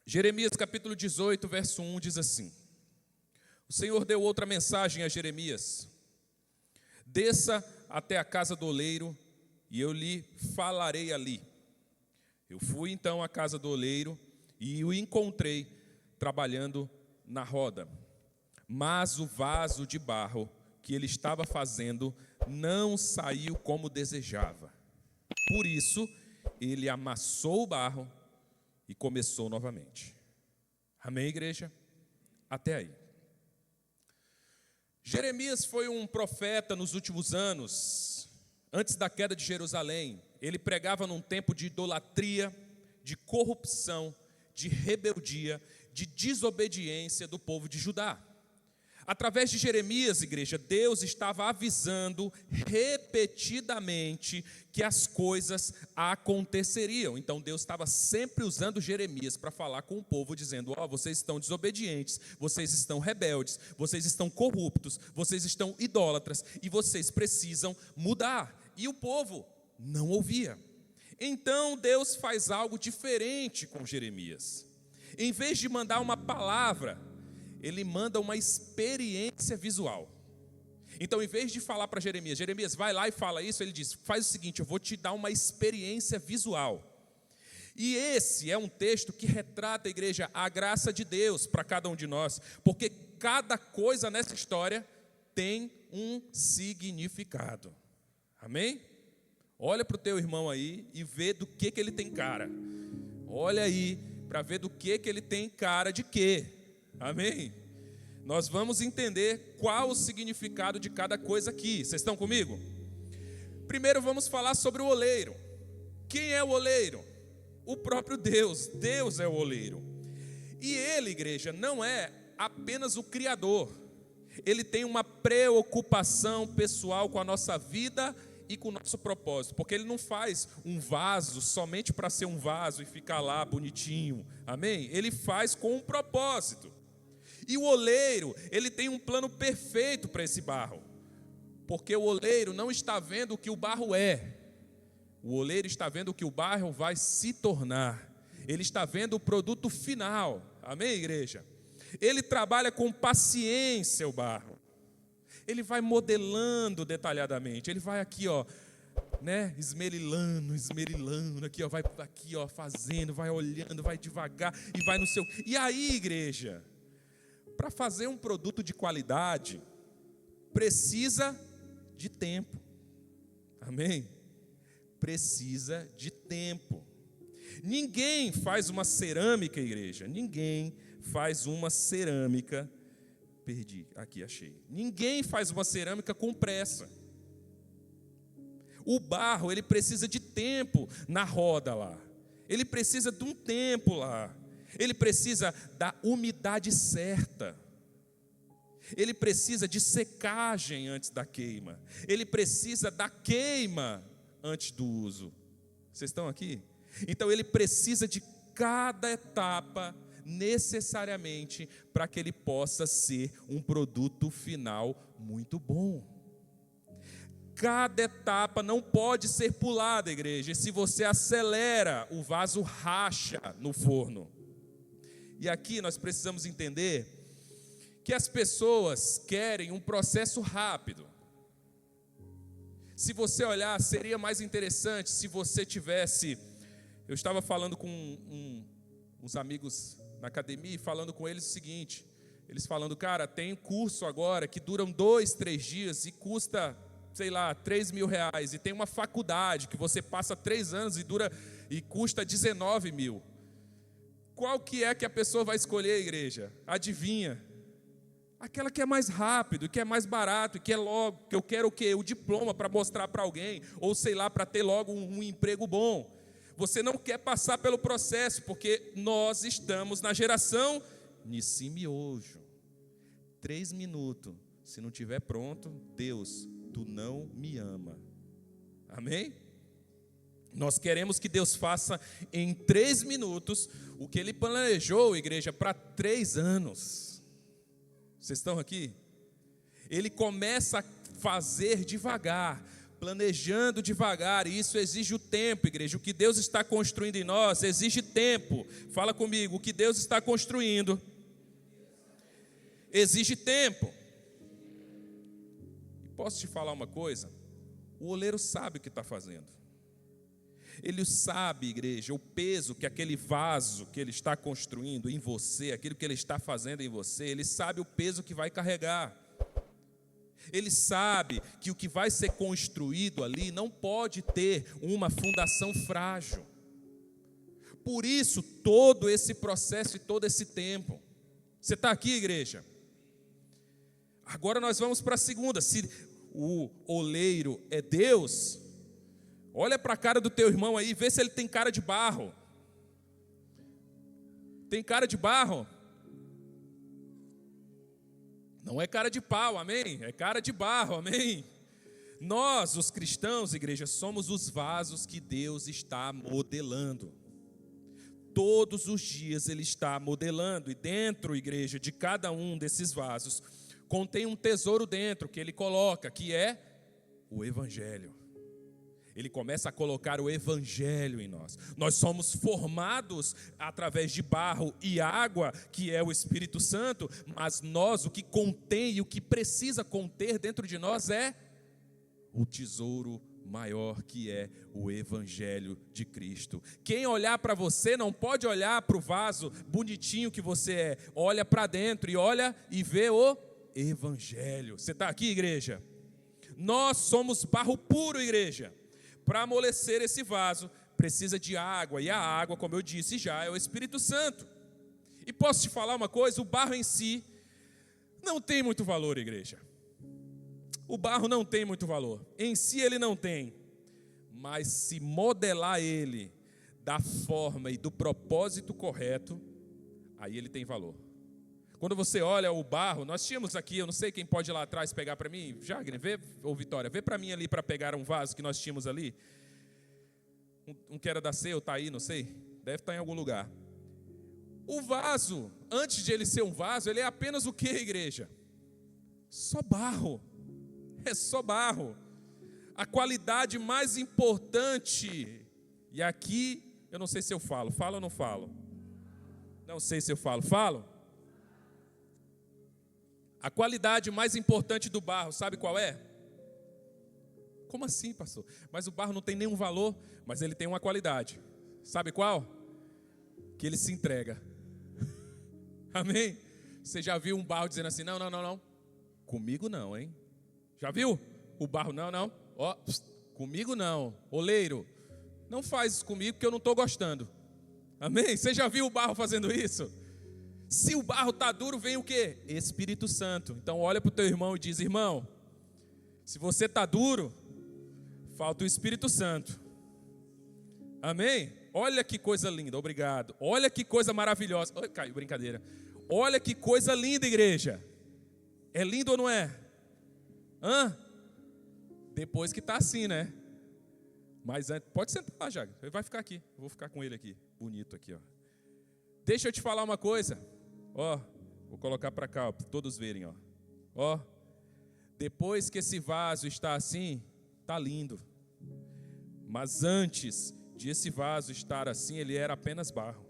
Jeremias capítulo 18, verso 1 diz assim: o Senhor deu outra mensagem a Jeremias: desça até a casa do oleiro e eu lhe falarei ali. Eu fui então à casa do oleiro e o encontrei trabalhando na roda, mas o vaso de barro que ele estava fazendo não saiu como desejava. Por isso, ele amassou o barro e começou novamente. Amém, igreja? Até aí. Jeremias foi um profeta nos últimos anos, antes da queda de Jerusalém. Ele pregava num tempo de idolatria, de corrupção, de rebeldia, de desobediência do povo de Judá. Através de Jeremias, igreja, Deus estava avisando repetidamente que as coisas aconteceriam. Então Deus estava sempre usando Jeremias para falar com o povo, dizendo: vocês estão desobedientes, vocês estão rebeldes, vocês estão corruptos, vocês estão idólatras e vocês precisam mudar. E o povo não ouvia. Então Deus faz algo diferente com Jeremias. Em vez de mandar uma palavra, ele manda uma experiência visual. Então, em vez de falar para Jeremias: Jeremias, vai lá e fala isso, ele diz: faz o seguinte, eu vou te dar uma experiência visual. E esse é um texto que retrata, a igreja, a graça de Deus para cada um de nós, porque cada coisa nessa história tem um significado. Amém? Olha para o teu irmão aí e vê do que ele tem cara. Olha aí para ver do que ele tem cara de quê. Amém? Nós vamos entender qual o significado de cada coisa aqui. Vocês estão comigo? Primeiro vamos falar sobre o oleiro. Quem é o oleiro? O próprio Deus. Deus é o oleiro. E ele, igreja, não é apenas o Criador. Ele tem uma preocupação pessoal com a nossa vida e com o nosso propósito, porque ele não faz um vaso somente para ser um vaso e ficar lá bonitinho. Amém? Ele faz com um propósito. E o oleiro, ele tem um plano perfeito para esse barro, porque o oleiro não está vendo o que o barro é, o oleiro está vendo o que o barro vai se tornar, ele está vendo o produto final. Amém, igreja? Ele trabalha com paciência o barro, ele vai modelando detalhadamente, ele vai aqui, esmerilando, aqui, vai aqui, fazendo, vai olhando, vai devagar e vai no seu. E aí, igreja, para fazer um produto de qualidade, precisa de tempo. Amém? Precisa de tempo. Ninguém faz uma cerâmica, igreja. Ninguém faz uma cerâmica. Perdi, aqui achei. Ninguém faz uma cerâmica com pressa. O barro, ele precisa de tempo na roda lá. Ele precisa de um tempo lá. Ele precisa da umidade certa. Ele precisa de secagem antes da queima. Ele precisa da queima antes do uso. Vocês estão aqui? Então ele precisa de cada etapa necessariamente para que ele possa ser um produto final muito bom. Cada etapa não pode ser pulada, igreja. E se você acelera, o vaso racha no forno. E aqui nós precisamos entender que as pessoas querem um processo rápido. Se você olhar, seria mais interessante se você tivesse... Eu estava falando com uns amigos na academia, falando com eles o seguinte, eles falando: cara, tem curso agora que duram 2, 3 dias e custa, sei lá, 3 mil reais, e tem uma faculdade que você passa 3 anos e custa 19 mil. Qual que é que a pessoa vai escolher, igreja? Adivinha? Aquela que é mais rápido, que é mais barato, que é logo, que eu quero o quê? O diploma para mostrar para alguém, ou sei lá, para ter logo um emprego bom. Você não quer passar pelo processo, porque nós estamos na geração Nissim miojo. 3 minutos, se não estiver pronto, Deus, tu não me ama. Amém? Nós queremos que Deus faça em 3 minutos o que Ele planejou, igreja, para 3 anos. Vocês estão aqui? Ele começa a fazer devagar, planejando devagar, e isso exige o tempo, igreja. O que Deus está construindo em nós exige tempo. Fala comigo, o que Deus está construindo exige tempo. Posso te falar uma coisa? O oleiro sabe o que está fazendo. Ele sabe, igreja, o peso que aquele vaso que ele está construindo em você, aquilo que ele está fazendo em você, ele sabe o peso que vai carregar. Ele sabe que o que vai ser construído ali não pode ter uma fundação frágil. Por isso, todo esse processo e todo esse tempo. Você está aqui, igreja? Agora nós vamos para a segunda. Se o oleiro é Deus, olha para a cara do teu irmão aí, vê se ele tem cara de barro. Tem cara de barro? Não é cara de pau, amém? É cara de barro, amém? Nós, os cristãos, igreja, somos os vasos que Deus está modelando. Todos os dias Ele está modelando. E dentro, igreja, de cada um desses vasos, contém um tesouro dentro que Ele coloca, que é o Evangelho. Ele começa a colocar o Evangelho em nós. Nós somos formados através de barro e água, que é o Espírito Santo, mas nós, o que contém e o que precisa conter dentro de nós é o tesouro maior, que é o Evangelho de Cristo. Quem olhar para você não pode olhar para o vaso bonitinho que você é. Olha para dentro e olha e vê o Evangelho. Você está aqui, igreja? Nós somos barro puro, igreja. Para amolecer esse vaso, precisa de água, e a água, como eu disse já, é o Espírito Santo. E posso te falar uma coisa, o barro em si não tem muito valor, igreja. O barro não tem muito valor, em si ele não tem, mas se modelar ele da forma e do propósito correto, aí ele tem valor. Quando você olha o barro, nós tínhamos aqui, eu não sei quem pode ir lá atrás pegar para mim, Jagner, vê, ou Vitória, vê para mim ali para pegar um vaso que nós tínhamos ali. Um que era da Seu, está aí, não sei, deve estar em algum lugar. O vaso, antes de ele ser um vaso, ele é apenas o que, igreja? Só barro, é só barro. A qualidade mais importante, e aqui, eu não sei se eu falo ou não falo? Não sei se eu falo? A qualidade mais importante do barro, sabe qual é? Como assim, pastor? Mas o barro não tem nenhum valor, mas ele tem uma qualidade. Sabe qual? Que ele se entrega. Amém? Você já viu um barro dizendo assim, não. Comigo não, hein? Já viu? O barro, não. Ó, comigo não. Oleiro, não faz isso comigo que eu não estou gostando. Amém? Você já viu o barro fazendo isso? Se o barro está duro, vem o quê? Espírito Santo. Então olha para o teu irmão e diz, irmão, se você está duro, falta o Espírito Santo. Amém? Olha que coisa linda, obrigado. Olha que coisa maravilhosa. Oi, caiu, brincadeira. Olha que coisa linda, igreja. É lindo ou não é? Depois que está assim, né? Mas antes, pode sentar lá, Jaga. Ele vai ficar aqui. Eu vou ficar com ele aqui, bonito aqui, ó. Deixa eu te falar uma coisa. Ó, vou colocar para cá, para todos verem, ó. Ó, depois que esse vaso está assim, está lindo. Mas antes de esse vaso estar assim, ele era apenas barro.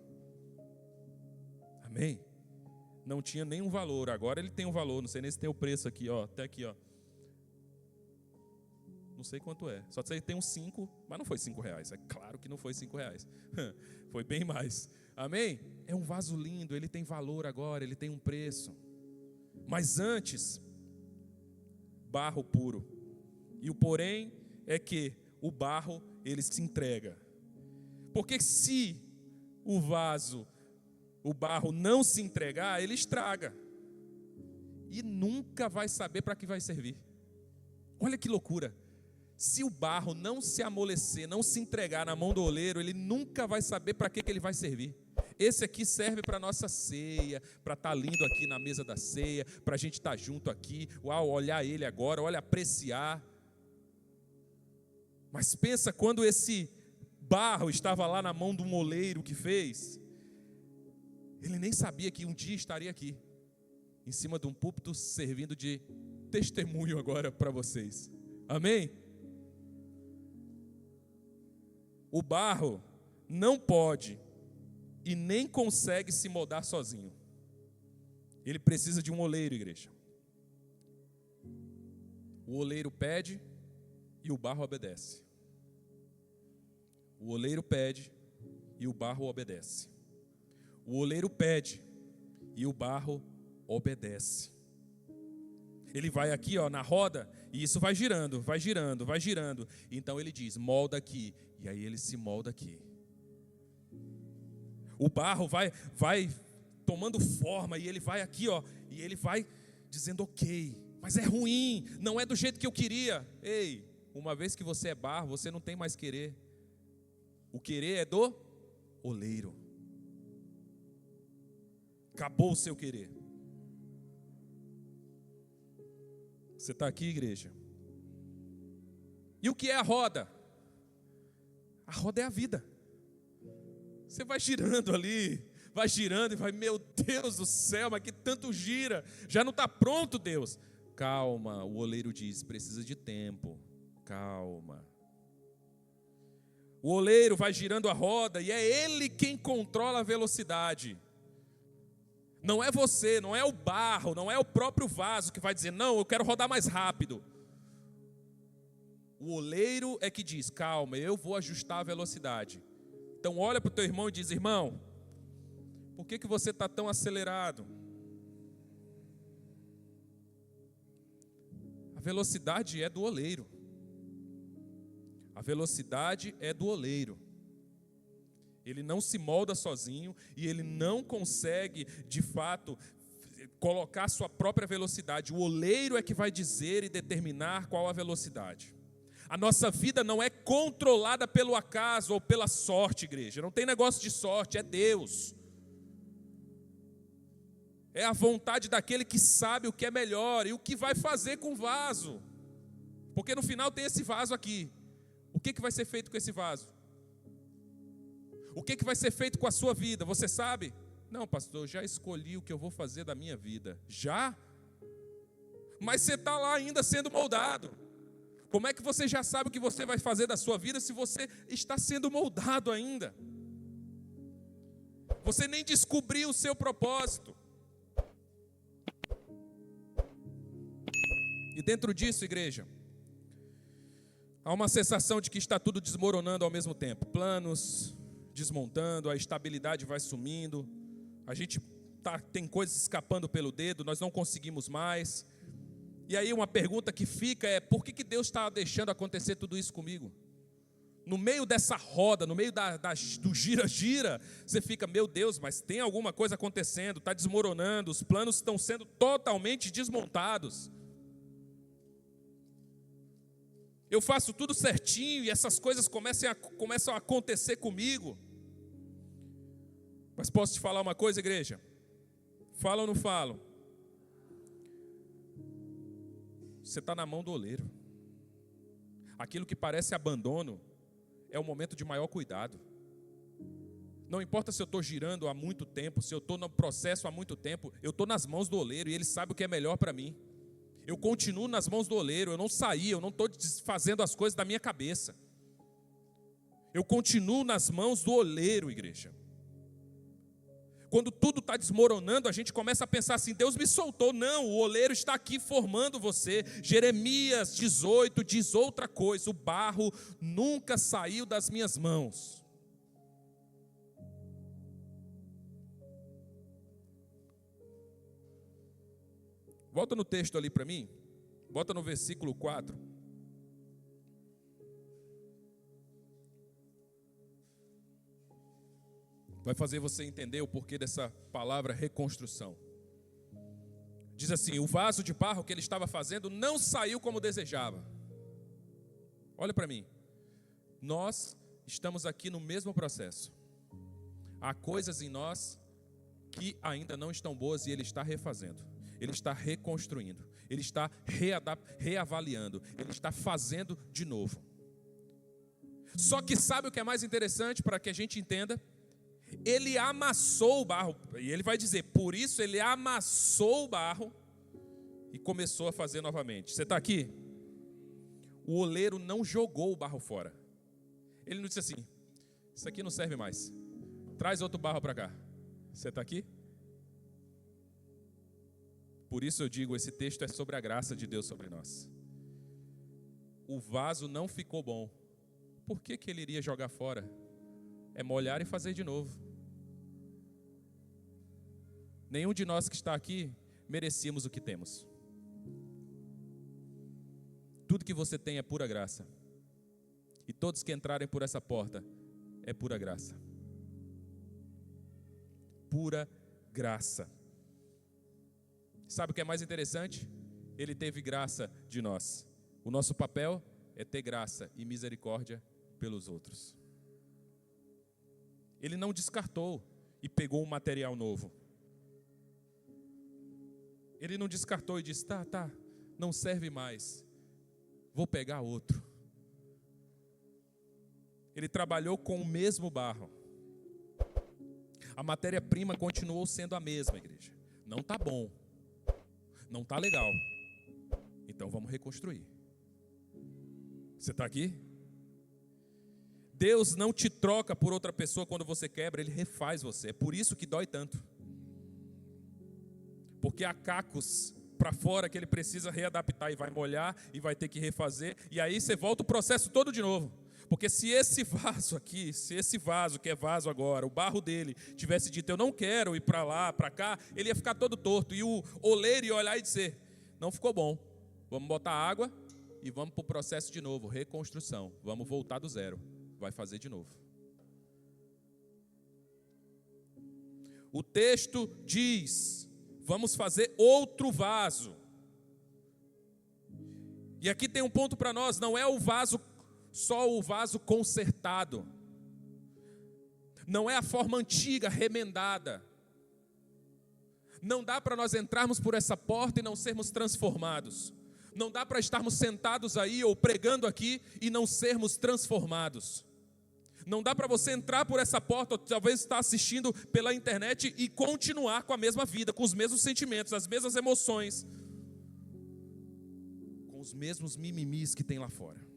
Amém? Não tinha nenhum valor. Agora ele tem um valor. Não sei nem se tem o preço aqui, ó. Até aqui, ó. Não sei quanto é. Só sei que tem uns 5, mas não foi R$5. É claro que não foi R$5. Foi bem mais. Amém? É um vaso lindo, ele tem valor agora, ele tem um preço. Mas antes, barro puro. E o porém é que o barro, ele se entrega. Porque se o barro não se entregar, ele estraga. E nunca vai saber para que vai servir. Olha que loucura. Se o barro não se amolecer, não se entregar na mão do oleiro, ele nunca vai saber para que ele vai servir. Esse aqui serve para a nossa ceia, para estar lindo aqui na mesa da ceia, para a gente estar junto aqui, uau, olhar ele agora, olha, apreciar. Mas pensa quando esse barro estava lá na mão do oleiro que fez, ele nem sabia que um dia estaria aqui, em cima de um púlpito, servindo de testemunho agora para vocês. Amém? O barro não pode e nem consegue se moldar sozinho. Ele precisa de um oleiro, igreja. O oleiro pede e o barro obedece. O oleiro pede e o barro obedece. O oleiro pede e o barro obedece. Ele vai aqui, ó, na roda, e isso vai girando, vai girando, vai girando. Então ele diz, molda aqui, e aí ele se molda aqui. O barro vai tomando forma, e ele vai aqui, ó, e ele vai dizendo, ok, mas é ruim, não é do jeito que eu queria. Ei, uma vez que você é barro, você não tem mais querer. O querer é do oleiro. Acabou o seu querer. Você está aqui, igreja? E o que é a roda? A roda é a vida. Você vai girando ali, vai girando e vai, meu Deus do céu, mas que tanto gira, já não está pronto, Deus. Calma, o oleiro diz, precisa de tempo, calma. O oleiro vai girando a roda e é ele quem controla a velocidade. Não é você, não é o barro, não é o próprio vaso que vai dizer, não, eu quero rodar mais rápido. O oleiro é que diz, calma, eu vou ajustar a velocidade. Então olha para o teu irmão e diz, irmão, por que você está tão acelerado? A velocidade é do oleiro. A velocidade é do oleiro. Ele não se molda sozinho e ele não consegue, de fato, colocar sua própria velocidade. O oleiro é que vai dizer e determinar qual a velocidade. A nossa vida não é controlada pelo acaso ou pela sorte, igreja. Não tem negócio de sorte, é Deus. É a vontade daquele que sabe o que é melhor e o que vai fazer com o vaso. Porque no final tem esse vaso aqui. O que vai ser feito com esse vaso? O que vai ser feito com a sua vida? Você sabe? Não, pastor, já escolhi o que eu vou fazer da minha vida. Já? Mas você está lá ainda sendo moldado. Como é que você já sabe o que você vai fazer da sua vida se você está sendo moldado ainda? Você nem descobriu o seu propósito. E dentro disso, igreja, há uma sensação de que está tudo desmoronando ao mesmo tempo. Planos desmontando, a estabilidade vai sumindo, a gente tem coisas escapando pelo dedo, nós não conseguimos mais. E aí uma pergunta que fica é, por que Deus está deixando acontecer tudo isso comigo? No meio dessa roda, no meio do gira-gira, você fica, meu Deus, mas tem alguma coisa acontecendo, está desmoronando, os planos estão sendo totalmente desmontados. Eu faço tudo certinho e essas coisas começam a acontecer comigo. Mas posso te falar uma coisa, igreja? Falo ou não falo? Você está na mão do oleiro. Aquilo que parece abandono é o momento de maior cuidado. Não importa se eu estou girando há muito tempo, se eu estou no processo há muito tempo, eu estou nas mãos do oleiro e ele sabe o que é melhor para mim. Eu continuo nas mãos do oleiro, eu não saí, eu não estou fazendo as coisas da minha cabeça. Eu continuo nas mãos do oleiro, igreja. Quando tudo está desmoronando, a gente começa a pensar assim, Deus me soltou. Não, o oleiro está aqui formando você. Jeremias 18 diz outra coisa, o barro nunca saiu das minhas mãos. Volta no texto ali para mim, bota no versículo 4. Vai fazer você entender o porquê dessa palavra reconstrução. Diz assim, o vaso de barro que ele estava fazendo não saiu como desejava. Olha para mim, nós estamos aqui no mesmo processo. Há coisas em nós que ainda não estão boas e ele está refazendo. Ele está reconstruindo, ele está reavaliando, ele está fazendo de novo. Só que sabe o que é mais interessante para que a gente entenda? Ele amassou o barro, e ele vai dizer, por isso ele amassou o barro e começou a fazer novamente. Você está aqui? O oleiro não jogou o barro fora. Ele não disse assim, Isso aqui não serve mais. Traz outro barro para cá. Você está aqui? Por isso eu digo, esse texto é sobre a graça de Deus sobre nós. O vaso não ficou bom. Por que ele iria jogar fora? É molhar e fazer de novo. Nenhum de nós que está aqui merecíamos o que temos. Tudo que você tem é pura graça. E todos que entrarem por essa porta é pura graça. Pura graça. Sabe o que é mais interessante? Ele teve graça de nós. O nosso papel é ter graça e misericórdia pelos outros. Ele não descartou e pegou um material novo. Ele não descartou e disse, tá, não serve mais. Vou pegar outro. Ele trabalhou com o mesmo barro. A matéria-prima continuou sendo a mesma, igreja. Não está bom. Não está legal. Então vamos reconstruir. Você está aqui? Deus não te troca por outra pessoa quando você quebra, Ele refaz você. É por isso que dói tanto. Porque há cacos para fora que Ele precisa readaptar e vai molhar e vai ter que refazer. E aí você volta o processo todo de novo. Porque se esse vaso aqui, se esse vaso que é vaso agora, o barro dele, tivesse dito, eu não quero ir para lá, para cá, ele ia ficar todo torto. E o oleiro ia olhar e dizer, não ficou bom, vamos botar água e vamos para o processo de novo, reconstrução. Vamos voltar do zero, vai fazer de novo. O texto diz, vamos fazer outro vaso. E aqui tem um ponto para nós, não é o vaso só o vaso consertado. Não é a forma antiga, remendada. Não dá para nós entrarmos por essa porta e não sermos transformados. Não dá para estarmos sentados aí ou pregando aqui e não sermos transformados. Não dá para você entrar por essa porta, ou talvez estar assistindo pela internet e continuar com a mesma vida, com os mesmos sentimentos, as mesmas emoções, com os mesmos mimimis que tem lá fora.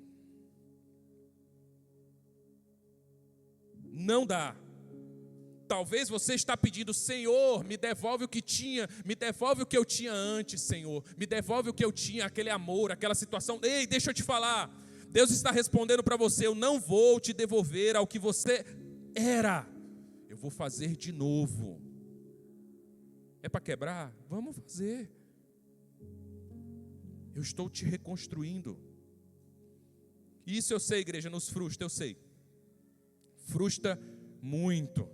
Não dá. Talvez você está pedindo, Senhor, me devolve o que tinha, me devolve o que eu tinha antes, Senhor, me devolve o que eu tinha, aquele amor, aquela situação. Ei, deixa eu te falar, Deus está respondendo para você, eu não vou te devolver ao que você era, eu vou fazer de novo. É para quebrar? Vamos fazer. Eu estou te reconstruindo. Isso eu sei, igreja, nos frustra, eu sei. Frustra muito.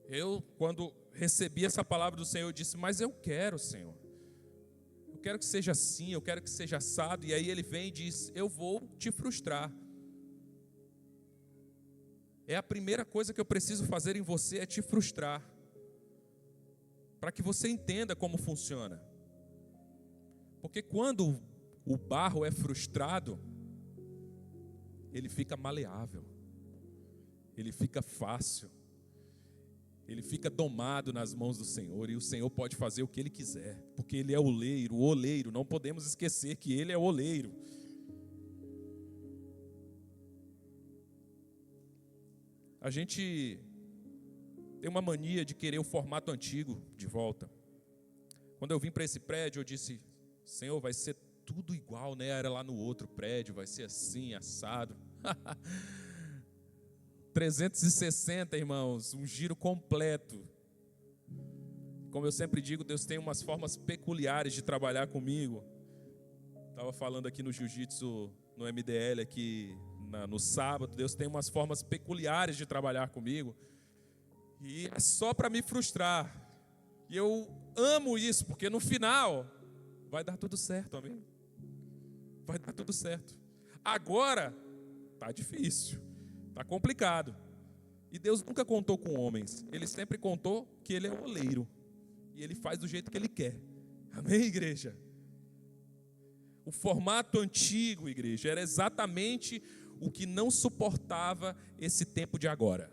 Eu, quando recebi essa palavra do Senhor, eu disse, mas eu quero, Senhor. Eu quero que seja assim, eu quero que seja assado. E aí Ele vem e diz, eu vou te frustrar. É a primeira coisa que eu preciso fazer em você, é te frustrar. Para que você entenda como funciona. Porque quando o barro é frustrado, ele fica maleável. Ele fica fácil, ele fica domado nas mãos do Senhor, e o Senhor pode fazer o que Ele quiser, porque Ele é o oleiro, não podemos esquecer que Ele é o oleiro. A gente tem uma mania de querer o formato antigo de volta. Quando eu vim para esse prédio, eu disse, Senhor, vai ser tudo igual, né? Era lá no outro prédio, vai ser assim, assado. 360, irmãos, um giro completo. Como eu sempre digo, Deus tem umas formas peculiares de trabalhar comigo. Estava falando aqui no jiu-jitsu, no MDL, aqui no sábado. Deus tem umas formas peculiares de trabalhar comigo. E é só para me frustrar. E eu amo isso, porque no final vai dar tudo certo, amém? Vai dar tudo certo. Agora está difícil. Está complicado. E Deus nunca contou com homens. Ele sempre contou que Ele é o oleiro. E Ele faz do jeito que Ele quer. Amém, igreja? O formato antigo, igreja, era exatamente o que não suportava esse tempo de agora.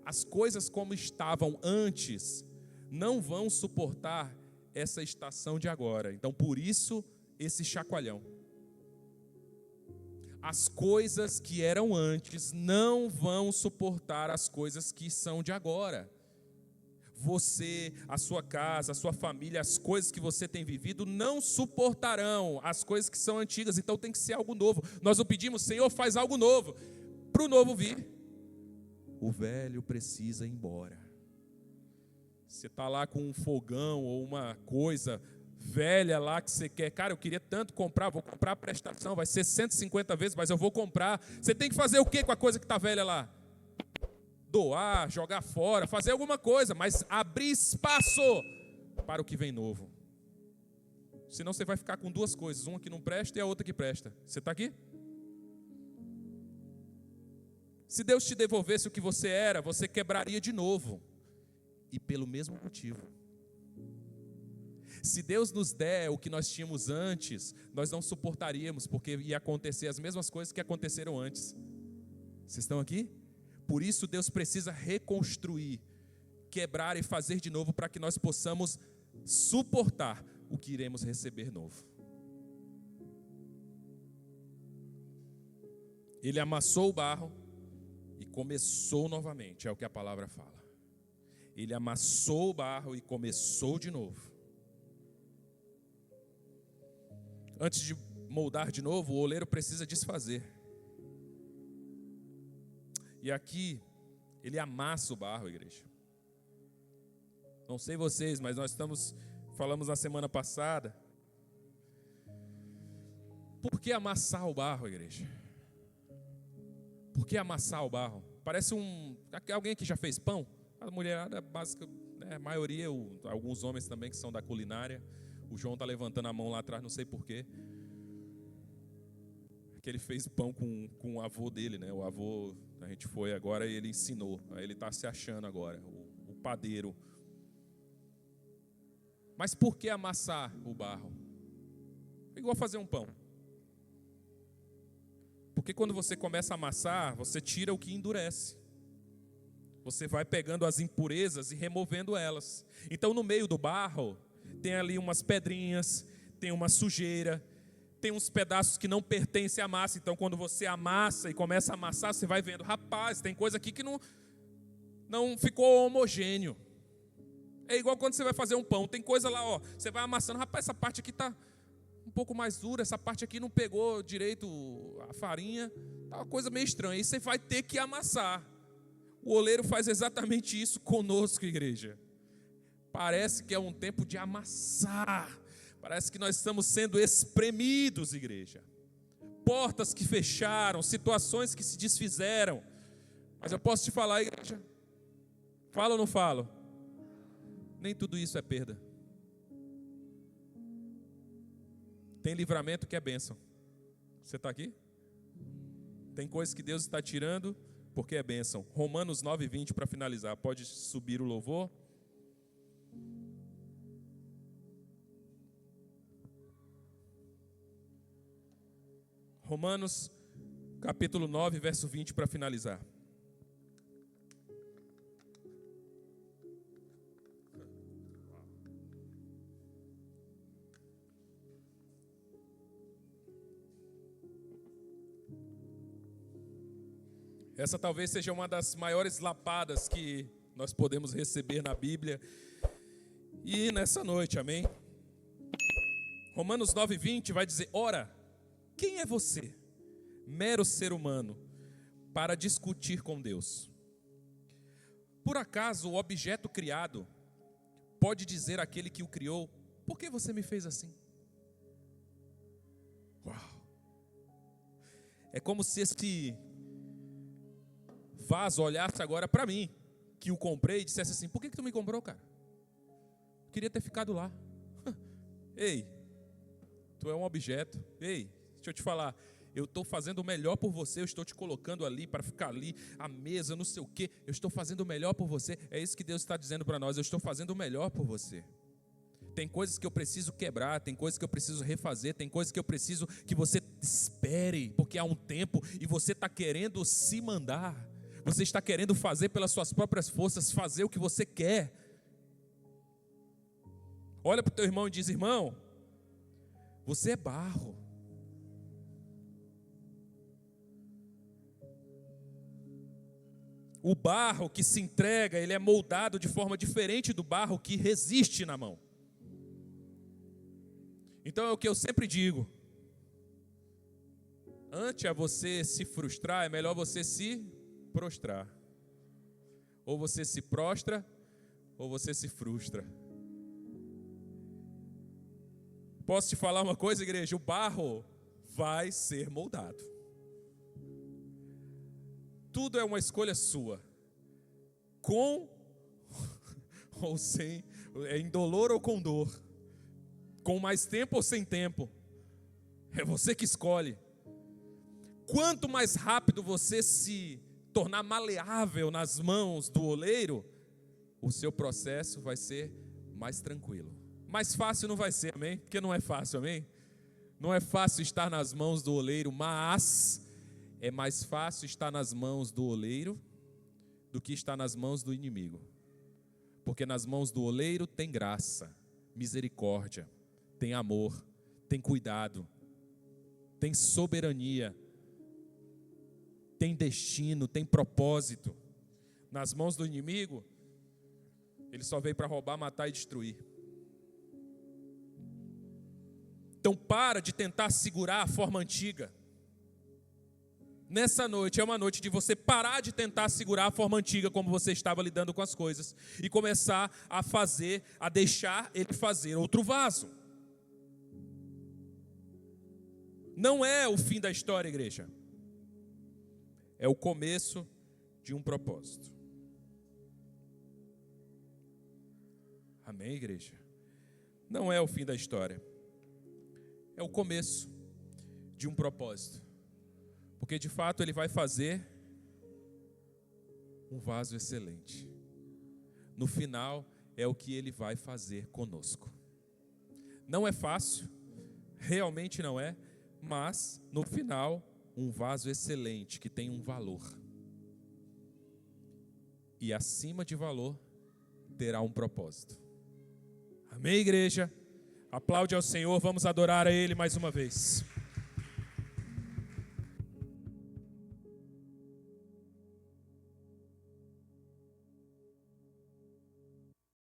As coisas como estavam antes não vão suportar essa estação de agora. Então, por isso, esse chacoalhão. As coisas que eram antes não vão suportar as coisas que são de agora. Você, a sua casa, a sua família, as coisas que você tem vivido não suportarão as coisas que são antigas, então tem que ser algo novo. Nós não pedimos, Senhor, faz algo novo. Para o novo vir, o velho precisa ir embora. Você está lá com um fogão ou uma coisa velha lá que você quer, cara, eu queria tanto comprar, vou comprar a prestação, vai ser 150 vezes, mas eu vou comprar. Você tem que fazer o que com a coisa que está velha lá? Doar, jogar fora, fazer alguma coisa, mas abrir espaço para o que vem novo. Senão você vai ficar com duas coisas, uma que não presta e a outra que presta. Você está aqui? Se Deus te devolvesse o que você era, você quebraria de novo. E pelo mesmo motivo. Se Deus nos der o que nós tínhamos antes, nós não suportaríamos, porque ia acontecer as mesmas coisas que aconteceram antes. Vocês estão aqui? Por isso Deus precisa reconstruir, quebrar e fazer de novo para que nós possamos suportar o que iremos receber novo. Ele amassou o barro e começou novamente, é o que a palavra fala. Ele amassou o barro e começou de novo. Antes de moldar de novo, o oleiro precisa desfazer. E aqui, ele amassa o barro, igreja. Não sei vocês, mas falamos na semana passada. Por que amassar o barro, igreja? Por que amassar o barro? Parece alguém que já fez pão? A mulherada básica, né, a maioria, alguns homens também que são da culinária. O João está levantando a mão lá atrás, não sei porquê. Que ele fez pão com o avô dele, né? O avô, a gente foi agora e ele ensinou. Aí ele está se achando agora, o padeiro. Mas por que amassar o barro? É igual fazer um pão. Porque quando você começa a amassar, você tira o que endurece. Você vai pegando as impurezas e removendo elas. Então no meio do barro, tem ali umas pedrinhas, tem uma sujeira, tem uns pedaços que não pertencem à massa. Então quando você amassa e começa a amassar, você vai vendo, rapaz, tem coisa aqui que não ficou homogêneo. É igual quando você vai fazer um pão, tem coisa lá, ó, você vai amassando, rapaz, essa parte aqui está um pouco mais dura, essa parte aqui não pegou direito a farinha, tá uma coisa meio estranha, aí você vai ter que amassar. O oleiro faz exatamente isso conosco, igreja. Parece que é um tempo de amassar. Parece que nós estamos sendo espremidos, igreja. Portas que fecharam, situações que se desfizeram. Mas eu posso te falar, igreja, falo ou não falo? Nem tudo isso é perda. Tem livramento que é bênção. Você está aqui? Tem coisas que Deus está tirando porque é bênção. Romanos 9:20 para finalizar. Pode subir o louvor. Romanos capítulo 9, verso 20 para finalizar. Essa talvez seja uma das maiores lapadas que nós podemos receber na Bíblia. E nessa noite, amém? Romanos 9:20 vai dizer: ora, quem é você, mero ser humano, para discutir com Deus? Por acaso o objeto criado pode dizer àquele que o criou: por que você me fez assim? Uau! É como se esse vaso olhasse agora para mim, que o comprei, e dissesse assim: por que tu me comprou, cara? Eu queria ter ficado lá. Ei, tu é um objeto. Ei, deixa eu te falar, eu estou fazendo o melhor por você, eu estou te colocando ali para ficar ali, a mesa, não sei o quê, eu estou fazendo o melhor por você. É isso que Deus está dizendo para nós: eu estou fazendo o melhor por você. Tem coisas que eu preciso quebrar, tem coisas que eu preciso refazer, tem coisas que eu preciso que você espere, porque há um tempo e você está querendo se mandar. Você está querendo fazer pelas suas próprias forças, fazer o que você quer. Olha para o teu irmão e diz: irmão, você é barro. O barro que se entrega, ele é moldado de forma diferente do barro que resiste na mão. Então é o que eu sempre digo. Antes a você se frustrar, é melhor você se prostrar. Ou você se prostra, ou você se frustra. Posso te falar uma coisa, igreja? O barro vai ser moldado. Tudo é uma escolha sua. Com ou sem, indolor ou com dor. Com mais tempo ou sem tempo. É você que escolhe. Quanto mais rápido você se tornar maleável nas mãos do oleiro, o seu processo vai ser mais tranquilo. Mais fácil não vai ser, amém? Porque não é fácil, amém? Não é fácil estar nas mãos do oleiro, mas é mais fácil estar nas mãos do oleiro do que estar nas mãos do inimigo. Porque nas mãos do oleiro tem graça, misericórdia, tem amor, tem cuidado, tem soberania, tem destino, tem propósito. Nas mãos do inimigo, ele só veio para roubar, matar e destruir. Então para de tentar segurar a forma antiga. Nessa noite é uma noite de você parar de tentar segurar a forma antiga como você estava lidando com as coisas e começar a fazer, a deixar ele fazer outro vaso. Não é o fim da história, igreja. É o começo de um propósito. Amém, igreja? Não é o fim da história. É o começo de um propósito. Porque de fato ele vai fazer um vaso excelente. No final é o que ele vai fazer conosco. Não é fácil, realmente não é, mas no final um vaso excelente que tem um valor. E acima de valor terá um propósito. Amém, igreja? Aplaude ao Senhor, vamos adorar a Ele mais uma vez.